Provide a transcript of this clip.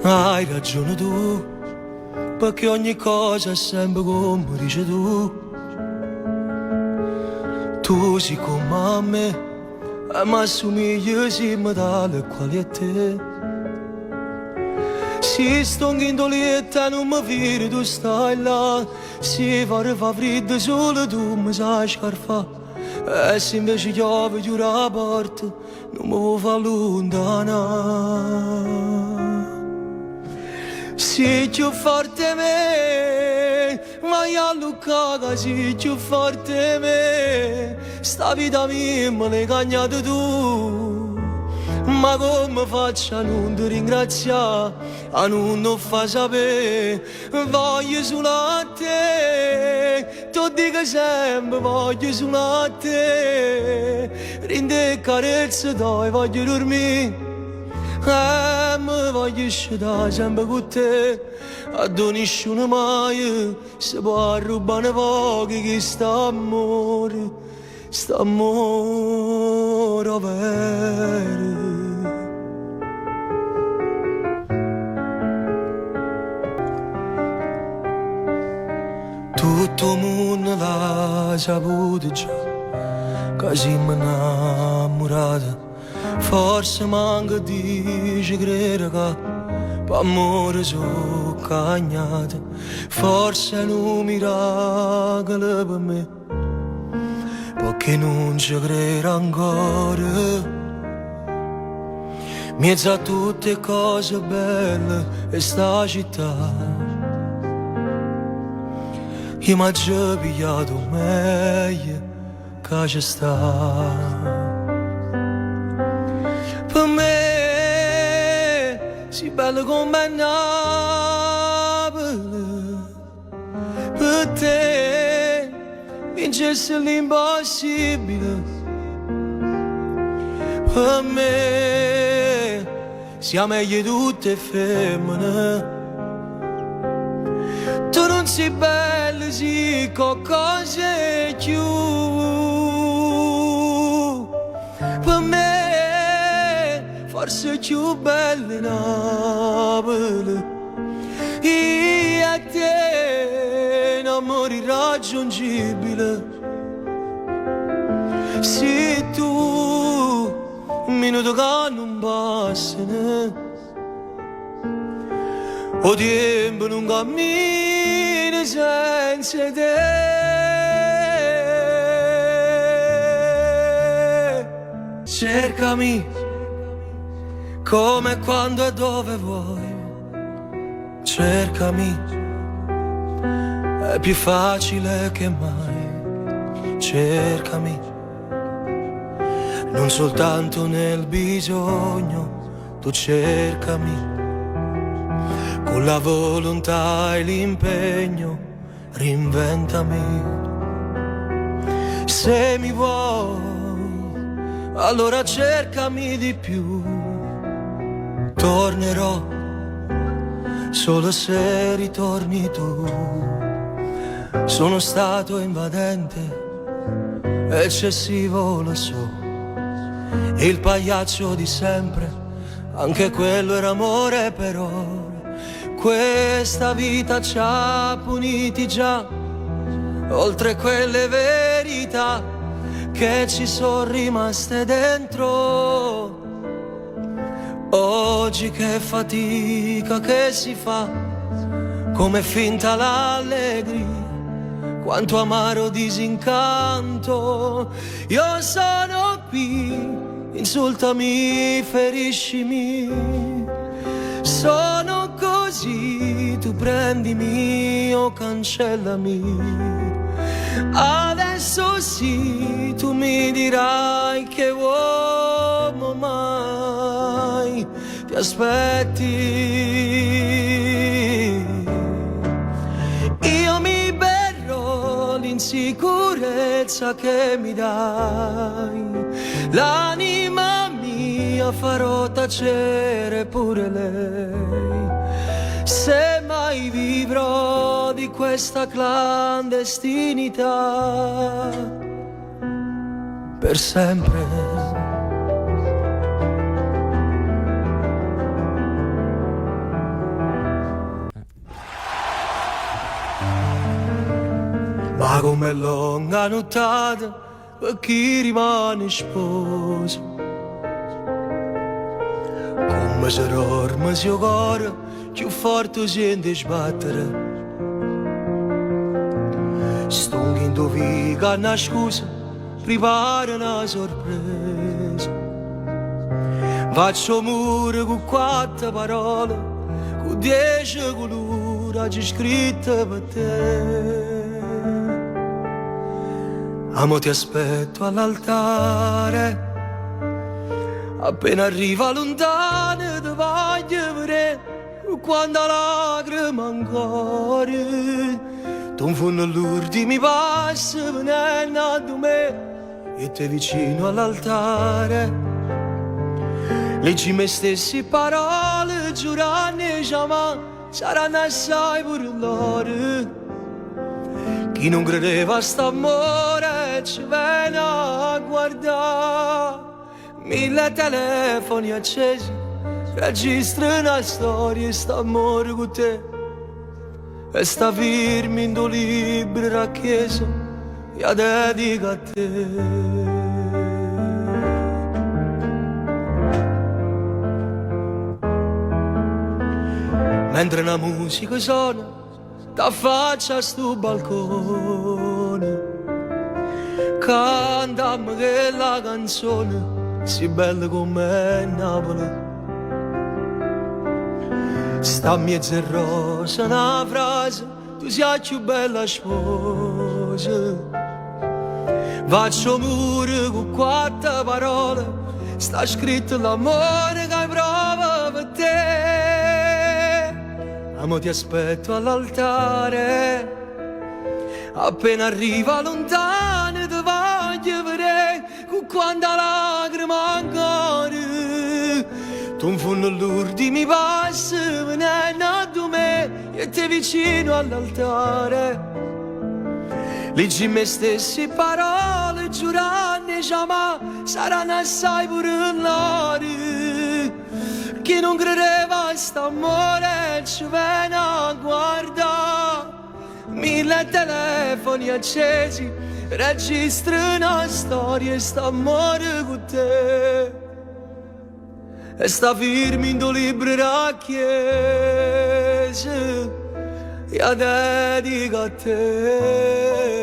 Hai ragione tu, perché ogni cosa è sempre come dici tu. Tu sei come me, ma assomigli sempre tale quale a te. Si sto in dolietta non mi vedi tu stai là. Si fa freddo solo tu mi sai scarfare. E se invece piove chiudi la porta non mi vuoi far lontana. Sei più forte me, vai a Lucca, sei più forte me. Sta vita mia me l'hai cagnata tu. Ma come faccio a non ti ringraziare, a non fa sapere? Voglio solo a te, ti dico sempre voglio solo a te. Rinde carezze dai, voglio dormire. Mi voglio stare sempre con te, a nessuno mai si può rubare poco che sta amore vero. Tutto il mondo l'ha saputo già, che siamo innamorati. Forse manca dice credere che per amore sono cagnata. Forse è un miracolo per me, perché non ci credo ancora. Mezzo a tutte cose belle e sta città, io mi ho già pigliato meglio che ci sta. Per me si bello come Napoli, per te vincesse l'impossibile. Per me siamo meglio tutte femmine. Tu non sei bella, sì, con cose più. Per me forse più belle Napoli. E a te un amore irraggiungibile. Se tu un minuto che non passa, o tempo non cammina senza te. Cercami come, quando e dove vuoi. Cercami, è più facile che mai. Cercami, non soltanto nel bisogno. Tu cercami, con la volontà e l'impegno. Reinventami. Se mi vuoi, allora cercami di più. Tornerò solo se ritorni tu. Sono stato invadente, eccessivo lo so, il pagliaccio di sempre, anche quello era amore. Però questa vita ci ha puniti già, oltre quelle verità che ci sono rimaste dentro. Oggi che fatica che si fa, come finta l'allegria, quanto amaro disincanto. Io sono qui, insultami, feriscimi. Sono così, tu prendimi o cancellami. Adesso sì, tu mi dirai che uomo mai ti aspetti. Io mi berrò l'insicurezza che mi dai, l'anima mia farò tacere pure lei. Se mai vivrò di questa clandestinità per sempre. come lunga nottata per chi rimane sposo. Come se dorme il suo cuore più forte sente sbattere. Stonchi in dovica una scusa, prepara una sorpresa. Faccio mure con 4 parole, con 10 colori scritte per te. Amo ti aspetto all'altare, appena arriva lontano ti voglio vedere, quando lacrime ancora, tu in fondo all'ultimi passi venendo a me e te vicino all'altare. Leggi me stesse parole, giurando jamais saranno assai pure loro. Chi non credeva a st'amore ci viene a guardare. 1000 telefoni accesi, registra una storia, st'amore con te. E sta firma in tuo libro racchiuso, io dedico a te. Mentre la musica suona, t'affaccia a sto balcone, cantammi che la canzone si bella come Napoli. Sta mezza rosa una frase, tu sei più bella sposa. Faccio mure con 4 parole, sta scritto l'amore che hai prova per te. Amo ti aspetto all'altare, appena arriva lontano ti voglio vedere, con quanta lacrima ancora. Tu in fondo all'ultimi passi venendo a me e te vicino all'altare. Leggi me stesse parole, giurando jamais saranno assai pure loro. Chi non credeva a st'amore ci viene a guardare. 1000 telefoni accesi, registra una storia, st'amore con te. E sta firma in tuo libro racchiuso, io dedico a te.